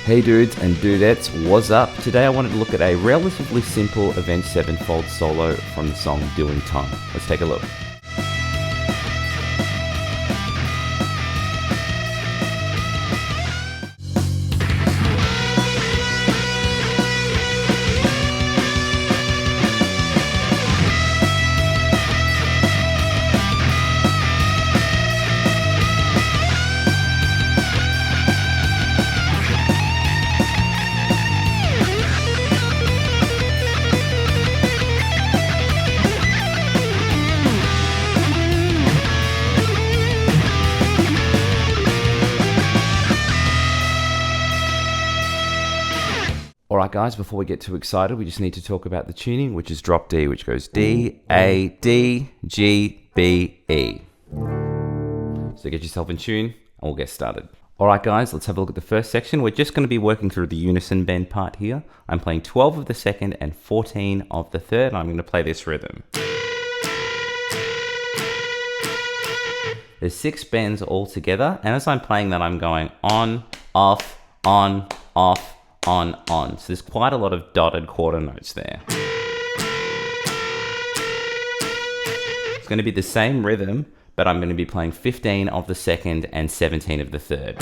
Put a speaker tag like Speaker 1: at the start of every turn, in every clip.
Speaker 1: Hey dudes and dudettes, what's up? Today I wanted to look at a relatively simple Avenged Sevenfold solo from the song Doing Time. Let's take a look. Alright guys, before we get too excited, we just need to talk about the tuning, which is drop D, which goes D, A, D, G, B, E. So get yourself in tune, and we'll get started. Alright guys, let's have a look at the first section. We're just going to be working through the unison bend part here. I'm playing 12 of the second and 14 of the third, and I'm going to play this rhythm. There's 6 bends all together, and as I'm playing that, I'm going on, off, on, off, on. So there's quite a lot of dotted quarter notes there. It's going to be the same rhythm, but I'm going to be playing 15 of the second and 17 of the third.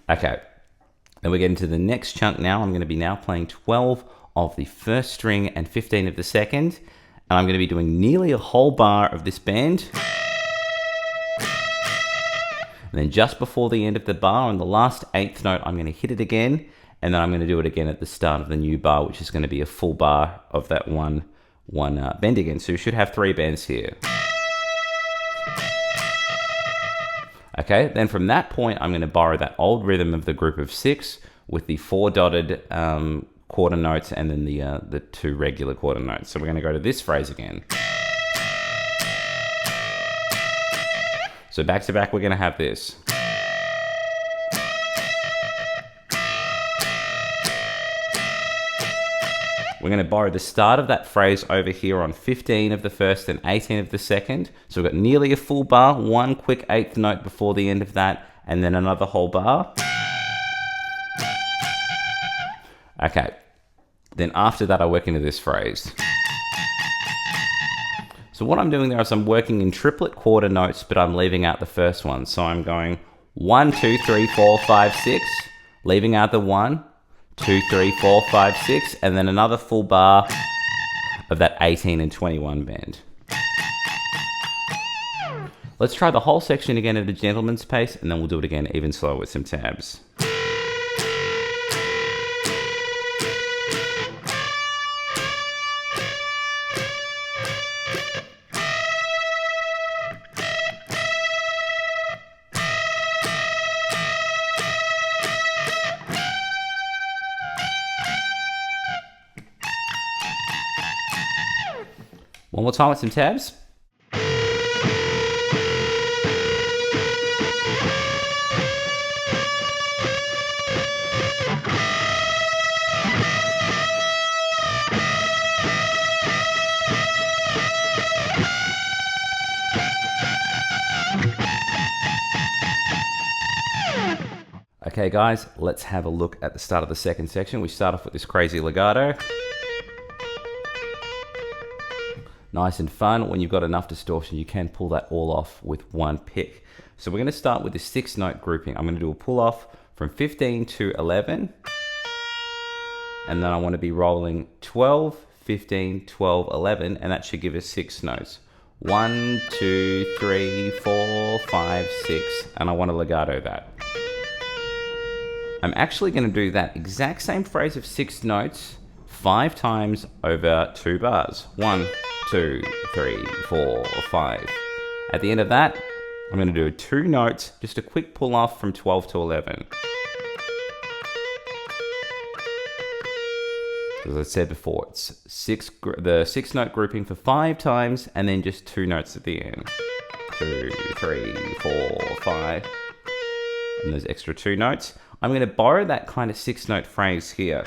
Speaker 1: Okay, then we get into the next chunk now. I'm going to be now playing 12 of the first string and 15 of the second, and I'm going to be doing nearly a whole bar of this bend. And then just before the end of the bar, on the last 8th note, I'm going to hit it again, and then I'm going to do it again at the start of the new bar, which is going to be a full bar of that one bend again. So you should have 3 bends here. Okay, then from that point, I'm going to borrow that old rhythm of the group of 6 with the 4 dotted quarter notes and then the 2 regular quarter notes. So we're going to go to this phrase again. So back to back, we're going to have this. We're going to borrow the start of that phrase over here on 15 of the first and 18 of the second. So we've got nearly a full bar, 1 quick 8th note before the end of that, and then another whole bar. Okay. Then after that, I work into this phrase. So what I'm doing there is I'm working in triplet quarter notes, but I'm leaving out the first one. So I'm going 1, 2, 3, 4, 5, 6, leaving out the 1, 2, 3, 4, 5, 6, and then another full bar of that 18 and 21 bend. Let's try the whole section again at a gentleman's pace, and then we'll do it again even slower with some tabs. One more time with some tabs. Okay guys, let's have a look at the start of the second section. We start off with this crazy legato. Nice and fun. When you've got enough distortion, you can pull that all off with one pick. So we're going to start with the 6-note grouping. I'm going to do a pull off from 15 to 11. And then I want to be rolling 12, 15, 12, 11, and that should give us 6 notes. 1, 2, 3, 4, 5, 6, and I want to legato that. I'm actually going to do that exact same phrase of 6 notes 5 times over 2 bars. 1, 2, 3, 4, 5. At the end of that, I'm going to do 2 notes, just a quick pull off from 12 to 11. As I said before, it's the 6-note grouping for 5 times, and then just 2 notes at the end. 2, 3, 4, 5. And those extra 2 notes. I'm going to borrow that kind of 6-note phrase here.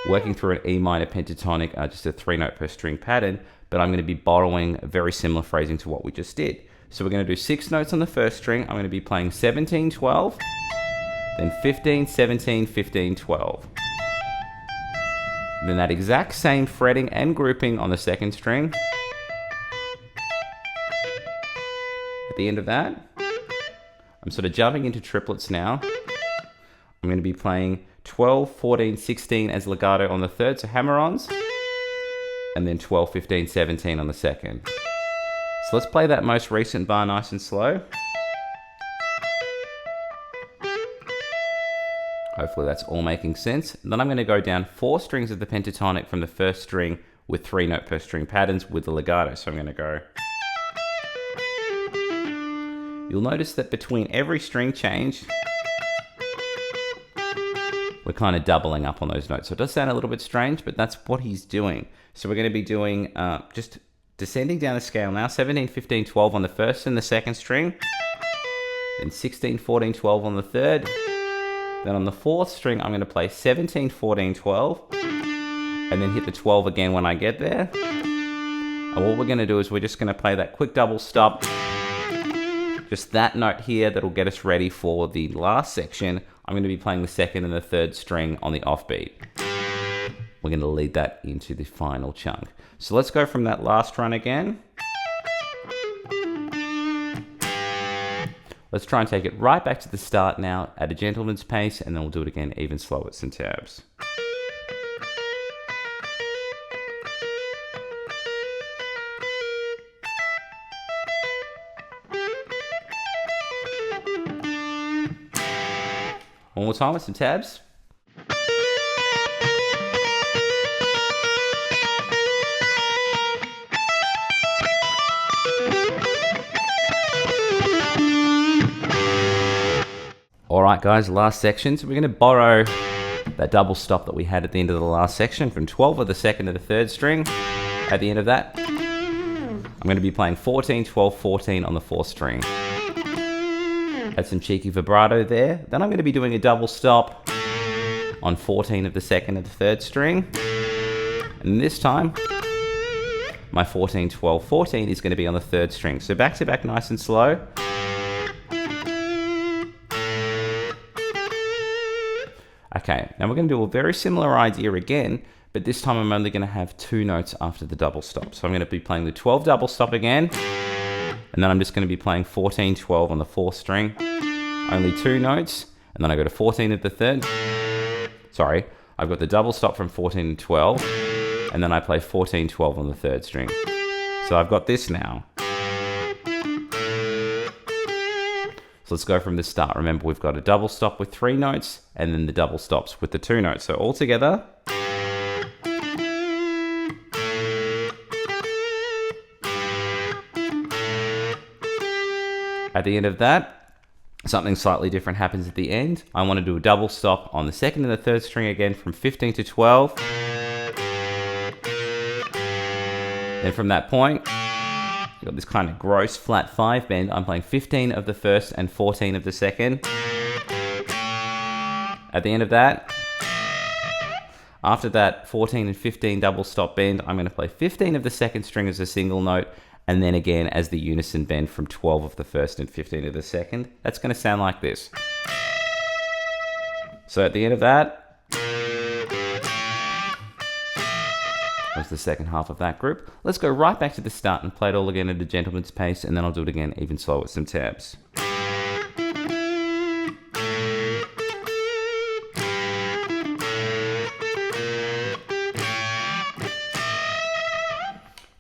Speaker 1: Working through an E minor pentatonic, just a 3-note per string pattern, but I'm going to be borrowing a very similar phrasing to what we just did. So we're going to do 6 notes on the first string. I'm going to be playing 17, 12, then 15, 17, 15, 12. Then that exact same fretting and grouping on the second string. At the end of that, I'm sort of jumping into triplets now. I'm going to be playing 12, 14, 16 as legato on the third, so hammer-ons, and then 12, 15, 17 on the second. So let's play that most recent bar nice and slow. Hopefully that's all making sense. Then I'm going to go down 4 strings of the pentatonic from the first string with 3 note per string patterns with the legato. So I'm going to go. You'll notice that between every string change, we're kind of doubling up on those notes. So it does sound a little bit strange, but that's what he's doing. So we're going to be doing just descending down the scale now, 17, 15, 12 on the first and the second string, then 16, 14, 12 on the third. Then on the fourth string, I'm going to play 17, 14, 12, and then hit the 12 again when I get there. And what we're going to do is we're just going to play that quick double stop, just that note here that'll get us ready for the last section. I'm going to be playing the second and the third string on the offbeat. We're going to lead that into the final chunk. So let's go from that last run again. Let's try and take it right back to the start now at a gentleman's pace, and then we'll do it again even slower with some tabs. One more time with some tabs. Alright guys, last section. So we're going to borrow that double stop that we had at the end of the last section from 12 of the second to the third string. At the end of that, I'm going to be playing 14, 12, 14 on the fourth string. Add some cheeky vibrato there. Then I'm going to be doing a double stop on 14 of the second and the third string. And this time, my 14, 12, 14 is going to be on the third string. So back to back nice and slow. Okay, now we're going to do a very similar idea again, but this time I'm only going to have 2 notes after the double stop. So I'm going to be playing the 12 double stop again, and then I'm just going to be playing 14, 12 on the fourth string. Only 2 notes, and then I go to 14 at the third. Sorry, I've got the double stop from 14 and 12, and then I play 14, 12 on the third string. So I've got this now. So let's go from the start. Remember, we've got a double stop with 3 notes, and then the double stops with the 2 notes. So all together. At the end of that, something slightly different happens at the end. I want to do a double stop on the second and the third string again from 15 to 12. Then from that point, got this kind of gross flat 5 bend. I'm playing 15 of the first and 14 of the second. At the end of that, after that 14 and 15 double stop bend, I'm going to play 15 of the second string as a single note, and then again as the unison bend from 12 of the first and 15 of the second. That's going to sound like this. So at the end of that, was the second half of that group. Let's go right back to the start and play it all again at a gentleman's pace, and then I'll do it again even slower with some tabs.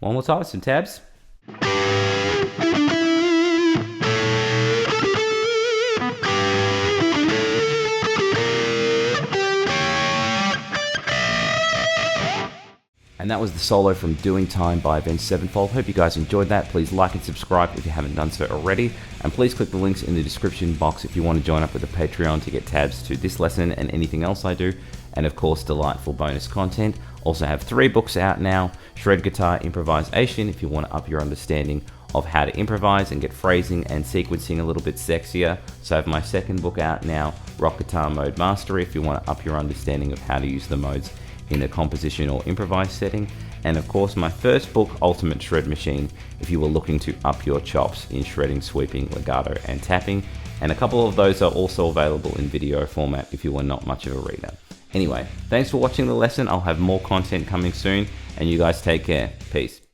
Speaker 1: One more time with some tabs. And that was the solo from Doing Time by Avenged Sevenfold. Hope you guys enjoyed that. Please like and subscribe if you haven't done so already. And please click the links in the description box if you want to join up with the Patreon to get tabs to this lesson and anything else I do. And of course, delightful bonus content. Also have 3 books out now. Shred Guitar Improvisation if you want to up your understanding of how to improvise and get phrasing and sequencing a little bit sexier. So I have my second book out now, Rock Guitar Mode Mastery, if you want to up your understanding of how to use the modes in a composition or improvised setting. and of course my first book, Ultimate Shred Machine, if you were looking to up your chops in shredding, sweeping, legato, and tapping. And a couple of those are also available in video format if you were not much of a reader. Anyway, thanks for watching the lesson. I'll have more content coming soon, and you guys take care. Peace.